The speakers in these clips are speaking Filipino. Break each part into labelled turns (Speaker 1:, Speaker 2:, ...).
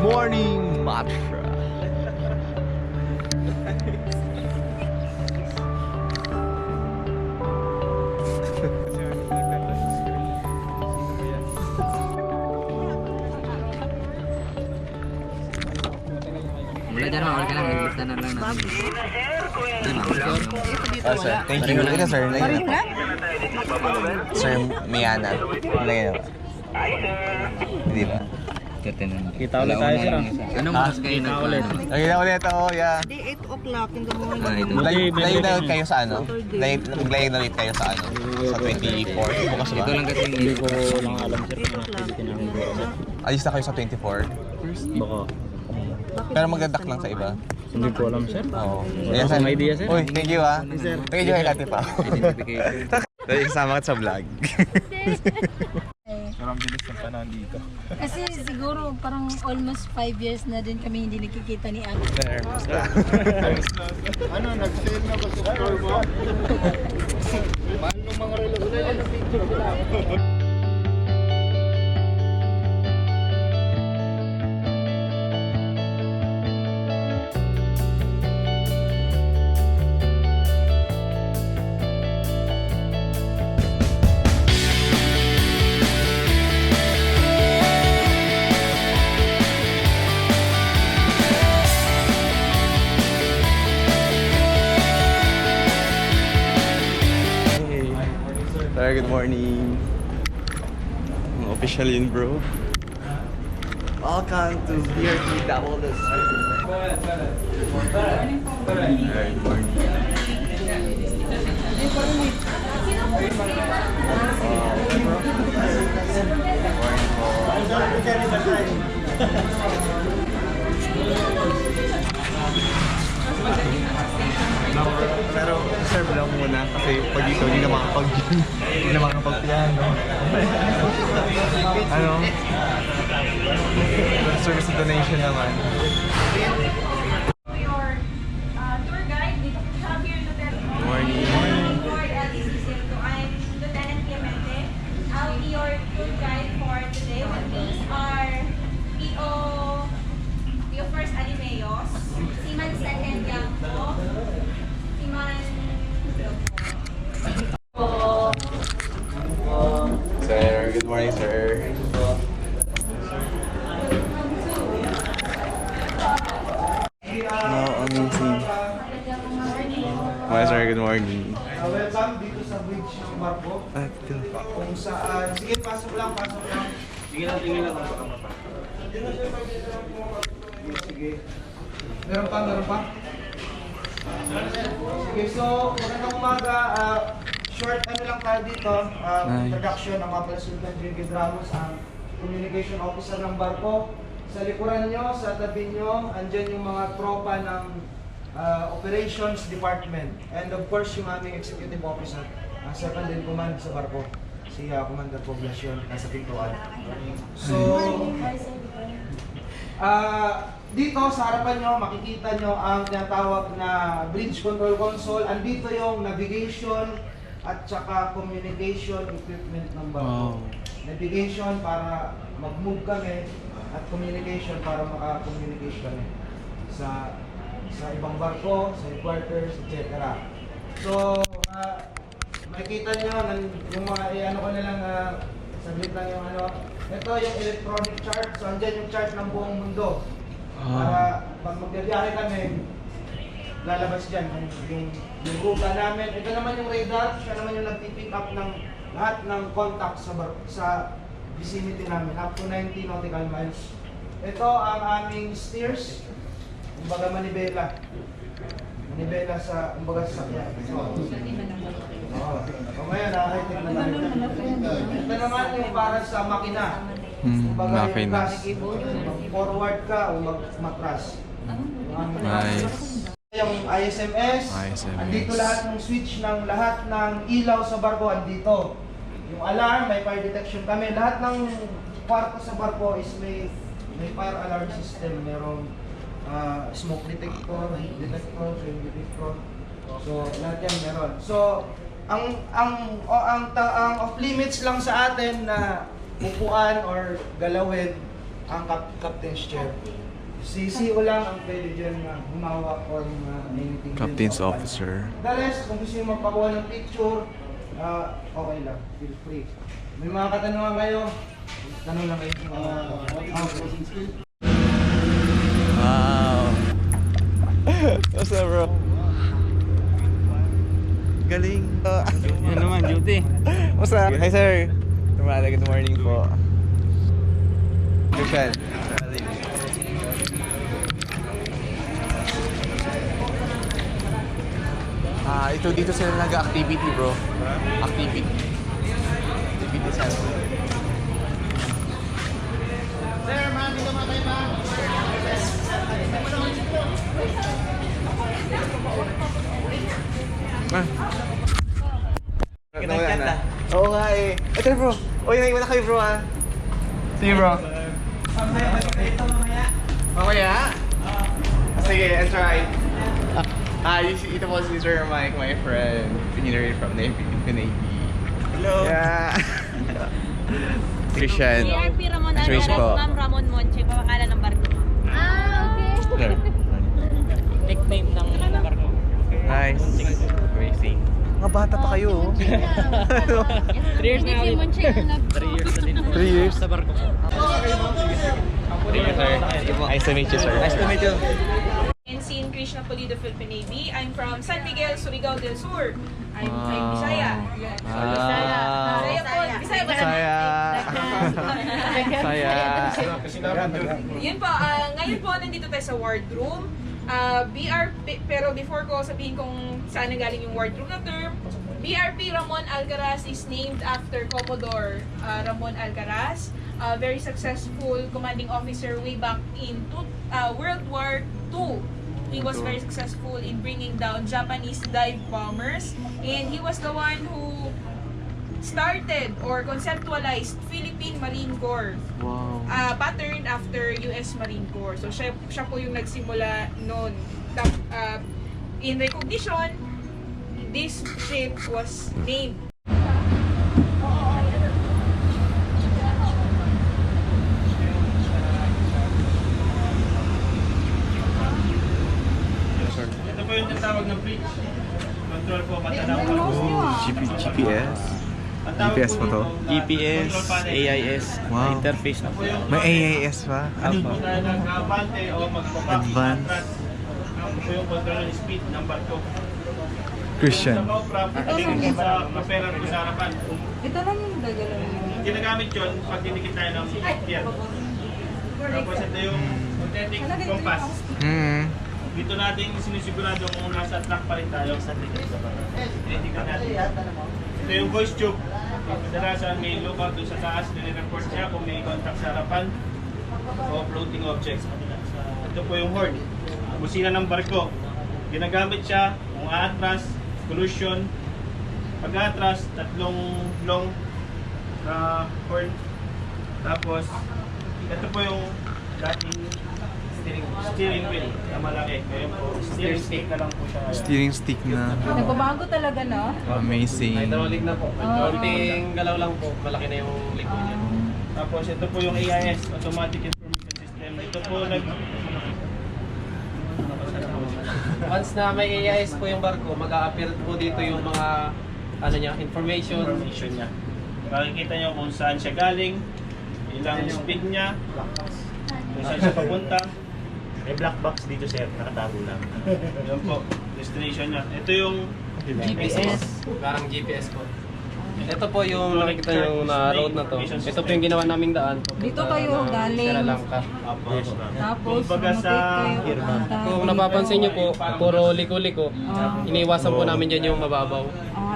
Speaker 1: morning mantra.
Speaker 2: Wala dyan, mawala ka lang. Ilista na lang namin.
Speaker 1: Sir, thank you. Ito sir, Sir Miana. Lagyan naman. Hindi ba?
Speaker 3: Kita ulit tayo sir.
Speaker 2: Anong oras kayo nagplano?
Speaker 1: Lagyan na ulit ako, yeah.
Speaker 4: Di 8 o'clock in the morning.
Speaker 1: Lagyan na ulit kayo sa ano? Lagyan na ulit kayo sa ano? Sa 24? Bukas ba?
Speaker 2: Ito lang kasi
Speaker 3: Hindi ko lang alam sir.
Speaker 4: 8 o'clock.
Speaker 1: Alis na kayo sa 24?
Speaker 3: Baka.
Speaker 1: Pero magadak lang sa iba.
Speaker 3: Hindi ko alam sir.
Speaker 1: Oo.
Speaker 3: Wala akong idea sir.
Speaker 1: Uy, thank you ah. Thank you kay Kati pa. Dahil kasama ka sa vlog. Parang bilis ng panahon dito.
Speaker 5: Kasi siguro parang almost 5 years na din kami hindi nakikita ni Ate.
Speaker 3: Ano, nag-sale na ba sa store mo? Mahal ng mga relo.
Speaker 1: Sir, good morning. Official yun, bro. Welcome to Brp Davao Del Sur. Good morning. Pero serve lang muna kasi pag dito hindi na makakapag-piano. Ano? Service donation naman.
Speaker 6: Your tour guide,
Speaker 1: Morning.
Speaker 6: I'm Lieutenant Clemente. I'll be your tour guide for today. With me are PO First Alimeos, Seaman Second Yangko, Seaman
Speaker 1: Sir, good morning, sir. No, amazing. Hi, sir, good morning.
Speaker 7: Welcome dito sa bridge ng Barko. Kung saan, sige pasok lang. Sige lang. Sige. Meron pa? Sige, so magandang umaga. Short lang tayo dito. Introduction ng mga President Brp Ramon, ang Communication Officer ng Barko. Sa likuran nyo, sa tabi nyo, andyan yung mga tropa ng Operations Department. And of course, yung aming Executive Officer, ang Second in Command sa Barko, si Commander Poblacion, nasa pintuan. So, dito sa harapan nyo, makikita nyo ang tinatawag na Bridge Control Console. Andito yung navigation at saka communication equipment ng Barko. Navigation para mag-move kami at communication para maka-communicate kami sa ibang barko, sa headquarters, etc. So, makikita nyo yung mga ano ko na lang, saglit lang yung ano. Ito yung electronic chart. So, andyan yung chart ng buong mundo. Para pag magbibiyahe kami, lalabas dyan yung ruta namin. Ito naman yung radar. Siya naman yung nagpipick up ng lahat ng contact sa vicinity namin, up to 90 nautical miles. Ito ang aming steers, kumbaga manibela sa kumbaga sasakyan. Ngayon, high-tech na namin. Ito naman yung para sa makina. Kumbaga yung gas, forward ka o matras.
Speaker 1: Nice.
Speaker 7: Yung ISMS, andito lahat ng switch ng lahat ng ilaw sa barko andito. Yung alarm, may fire detection kami. Lahat ng kwarto sa barko is may fire alarm system. Merong smoke detector, heat detector, flame detector. So, lahat yan meron. So, ang off limits lang sa atin na upuan or galawin ang captain's chair. Si CEO lang ang pwede dyan na humawak or anything.
Speaker 8: Captain's officer.
Speaker 7: The rest, kung gusto nyo magpakuha ng picture, okay lang. Feel free. May mga katanungan kayo, tanong lang kayo.
Speaker 8: Wow. What's up, bro? Galing.
Speaker 2: Yan naman, duty.
Speaker 8: What's up? Hi, sir. Good morning po. Christian. Ito dito sila nag-activity, bro. Activity center.
Speaker 7: Sir, ma'am, dito matay ma'am.
Speaker 8: Kita. Oo nga eh. Ito bro. Uy, naiwan na kayo bro ah. See you bro. Mamaya? Sige, I'll try. Ito po si Sir Mike, my friend. Engineer from Navy. Hello. Yeah. Christian.
Speaker 6: Brp Ramon
Speaker 8: Trace
Speaker 6: Alcaraz,
Speaker 8: po.
Speaker 6: Ma'am Ramon Monche, pangalan ng barko. Okay.
Speaker 2: Nickname ng Barko.
Speaker 8: Nice. Amazing. Mga bata pa kayo oh.
Speaker 2: 3 years na kami. 3 years na din.
Speaker 8: 3 years?
Speaker 2: Sa Barko.
Speaker 8: 3 years, sir. Nice to meet you, sir. Nice to meet you.
Speaker 6: Ensign Krishna Pulido, Philippine Navy. I'm from San Miguel, Surigao del Sur. I'm Bisaya. Bisaya po. Bisaya ba?
Speaker 8: Saya.
Speaker 6: Yun po, ngayon po nandito tayo sa wardroom. Pero before ko sabihin kung saan nanggaling yung wardroom na term, Brp Ramon Alcaraz is named after Commodore Ramon Alcaraz, a very successful commanding officer way back in World War II. He was very successful in bringing down Japanese dive bombers, and he was the one who started or conceptualized Philippine Marine Corps.
Speaker 8: Wow.
Speaker 6: Pattern after US Marine Corps. So siya po yung nagsimula noon. In recognition, this ship was named.
Speaker 3: Ito po yung tinatawag ng bridge. Control po, patanaw po.
Speaker 8: GPS.
Speaker 3: Ang tawag
Speaker 8: GPS po to?
Speaker 3: dito,
Speaker 2: GPS,
Speaker 3: control panel.
Speaker 2: AIS,
Speaker 8: Wow.
Speaker 2: interface na po.
Speaker 8: May AAS pa?
Speaker 3: Kung tayo nag-abante o magpapakit
Speaker 8: Advance.
Speaker 3: atras, ito po yung control ng speed ng barko.
Speaker 8: Christian.
Speaker 3: Sa prop, sa maperan po sa harapan.
Speaker 5: Ito lang yung gagalaw yun.
Speaker 3: Ginagamit yun pag dinikit tayo ng gear. Tapos ito yung authentic compass. Dito natin sinisigurado kung nasa track pa rin tayo sa dikit sa barko. Tingnan natin. Ito yung voice tube. Kadalasan may lookout doon sa taas, nire-report siya kung may contact sa harapan o floating objects. Ito po yung horn. Busina ng barko. Ginagamit siya kung aatras, collision. Pag aatras, tatlong long na horn. Tapos, ito po yung dating steering wheel na malaki. Ngayon po, steering stick na lang po siya.
Speaker 8: Steering stick na.
Speaker 5: Nagbabago talaga, no?
Speaker 8: Amazing.
Speaker 2: Hydraulic na po. Konting galaw lang po. Malaki na yung likod niya.
Speaker 3: Tapos ito po yung AIS, Automatic Information System. Ito po
Speaker 2: Once na may AIS po yung barko, mag-a-appear po dito yung mga information
Speaker 3: niya. Makikita nyo kung saan siya galing, ilang speed niya, kung saan siya papunta.
Speaker 9: May black box dito sir, nakatago lang.
Speaker 3: Yan po, destination niya. Ito yung
Speaker 2: GPS. Parang GPS po. Ito po yung nakikita yung na road na to. Ito po yung ginawa naming daan.
Speaker 5: Dito kayo galing.
Speaker 2: Sri Lanka.
Speaker 5: Tapos,
Speaker 3: Kumbaga sa
Speaker 2: Kung napapansin nyo po, puro liko-liko. Iniwasan po namin dyan yung mababaw.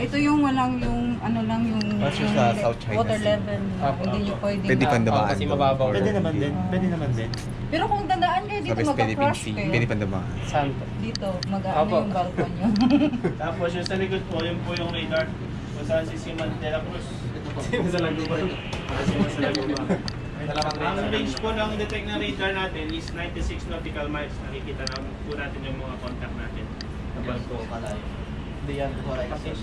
Speaker 5: ito yung walang yung ano lang yung,
Speaker 8: What's
Speaker 5: yung
Speaker 8: sa South China
Speaker 5: water
Speaker 8: Sea?
Speaker 5: level. Hindi nyo pwedeng.
Speaker 8: Pwede pandamaan.
Speaker 2: Kasi mababaw.
Speaker 9: Pwede naman din, pwede naman din.
Speaker 5: Pero kung dadaan kayo dito,
Speaker 8: Sa West Philippine
Speaker 5: magka-crush
Speaker 8: Sea.
Speaker 5: kayo.
Speaker 8: Pwede pandamaan.
Speaker 2: Saan po?
Speaker 5: Dito, mag-ano
Speaker 2: Opo.
Speaker 5: yung balcon nyo.
Speaker 3: Tapos yung sa likod po, yun po yung radar. Kung saan si Simon de la Cruz.
Speaker 2: Sa Laguna.
Speaker 3: Ang range po ng detect ng radar natin is 96 nautical miles. Nakikita na po natin yung mga contact natin. Tapos po pala.
Speaker 2: Hindi yan po.
Speaker 3: Tapos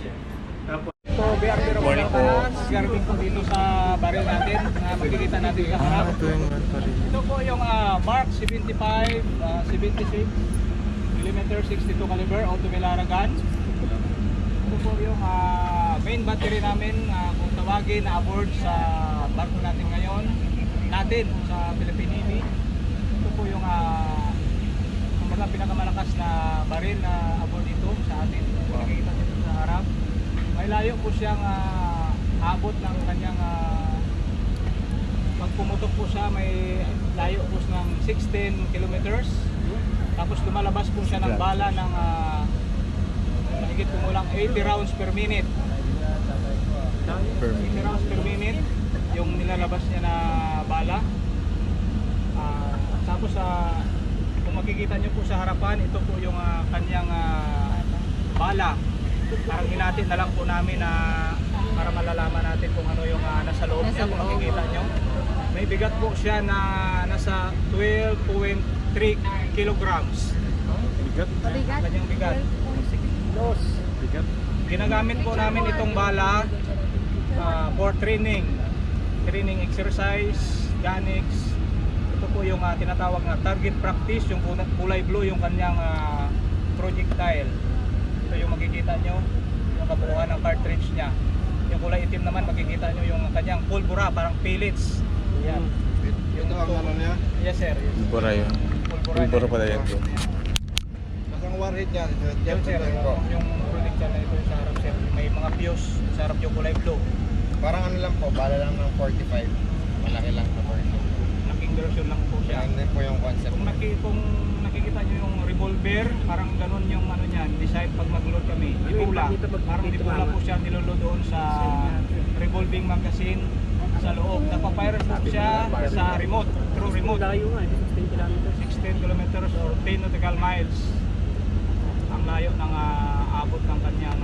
Speaker 10: So, Brp Ramon Alcaraz, garbing po dito sa baril natin na makikita natin sa harap. Ito po yung Mark 75, 76 mm 62 caliber auto-Melara gun. Ito po yung main battery namin kung tawagin na aboard sa barko natin ngayon sa Philippine Navy. Ito po yung pinakamalakas na baril na aboard dito sa atin. Makikita dito sa harap. May layo po siyang abot ng kanyang pag pumutok po siya may layo po ng 16 kilometers. Tapos lumalabas po siya ng bala ng mahigit kumulang 80 rounds per minute. 80 rounds per minute yung nilalabas niya na bala. Tapos kung makikita niyo po sa harapan, ito po yung kanyang bala. Parang hinati na lang po namin para malalaman natin kung ano yung nasa loob niya. Kung makikita nyo, may bigat po siya na nasa 12.3 kilograms. Kanyang bigat. Ginagamit po namin itong bala for training exercise, gunix. Ito po yung tinatawag na target practice, yung kulay blue yung kanyang projectile. Ito yung makikita nyo, yung kabuuan ng cartridge niya. Yung kulay itim naman makikita nyo yung kanyang pulbura, parang pellets. Yan.
Speaker 7: Ito ang ano niya?
Speaker 10: Yes sir.
Speaker 1: Pulbura yun. Pulbura pala yan.
Speaker 7: Ang warhead niya?
Speaker 10: Yan sir, yung projectile na ito sa harap sir. May mga fuse sa harap yung kulay blue.
Speaker 7: Parang ano lang po, bala lang ng 45. Malaki lang na version.
Speaker 10: Laking version lang po siya.
Speaker 7: Yan din po yung concept.
Speaker 10: Kung nakikita nyo yung revolver, parang ganun yung ano niyan, design pag mag-load kami. Dipula. Parang dipula po siya nilolo doon sa revolving magazine sa loob. Napapire po siya sa remote, through remote. 16 kilometers or 10 nautical miles. Ang layo ng abot ng kanyang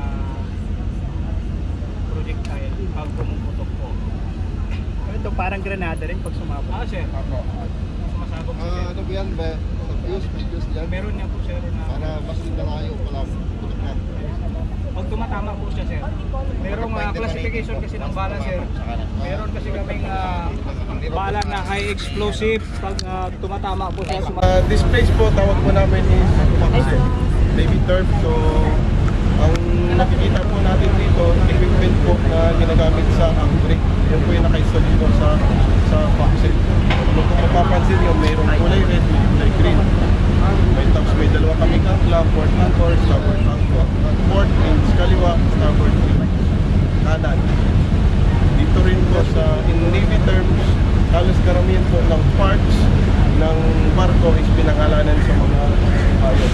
Speaker 10: projectile pag pumuputok po.
Speaker 9: Ito parang granada rin pag sumabog.
Speaker 10: Sir.
Speaker 7: Ako.
Speaker 10: Sumasabog po sir.
Speaker 7: Ano ba yan ba? Fuse dyan?
Speaker 10: Meron niya po sir na
Speaker 7: Para mas nalayo pala.
Speaker 10: pag tumatama po siya sir. Merong classification kasi ng bala sir. Meron kasi kaming bala na high explosive pag tumatama po siya.
Speaker 11: This place po, tawag po namin is baby turf. So, ang nakikita po natin dito, equipment po na ginagamit sa angbrick. Yan po yung naka-install dito sa Foxel. Kung mapapansin nyo, mayroong kulay red, may kulay green. Tapos may dalawa kaming angkla, port anchor, starboard anchor, port means kaliwa, starboard means kanan. Dito rin po in Navy terms, halos karamihan po ng parts ng barko is pinangalanan sa mga ayos.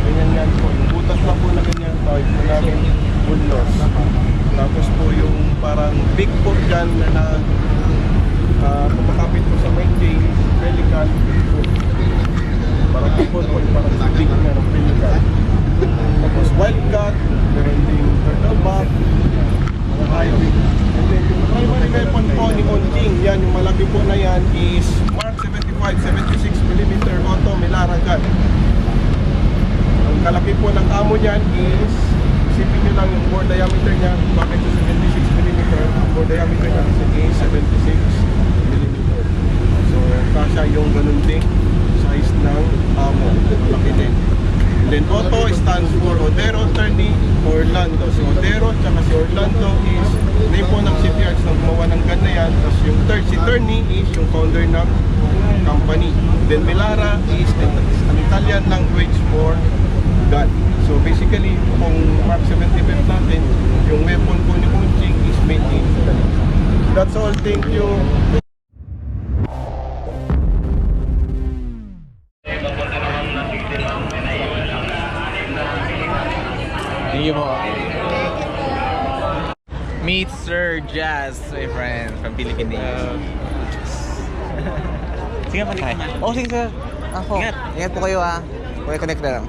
Speaker 11: Ganyan yan po, yung butas lang po na ganyan, tawag po namin bulnos. Tapos po yung parang big po dyan na pumakapit po sa main chain, pelican po. Parang people po, parang big na ng pelican. Tapos wildcat, meron din turtleback, mga highway. And then yung primary weapon po ni Onjing, yan yung malaki po na yan is Mark 75, 76mm auto-Melara gun. Ang kalaki po ng amo niyan is, isipin nyo lang yung bore diameter niya, bakit sa 76mm, bore diameter niya is 76mm. So, kasya yung ganun ding size ng amo, malaki din. Then Otto stands for Otero, Turney, Orlando. Si Otero at si Orlando is name po ng shipyards na gumawa ng gun na yan. Tapos yung si Turney is yung founder ng company. Then Melara is an Italian language for gun. So basically, kung Mark 75 natin, yung weapon po ni Kunching is made in Italy. That's all. Thank you.
Speaker 1: Thank you po. Meet Sir Jazz, my friend, from Philippine. Sige pa, sige. Oh, sige sir. Ako. Ingat po kayo ah. Okay, connect na lang.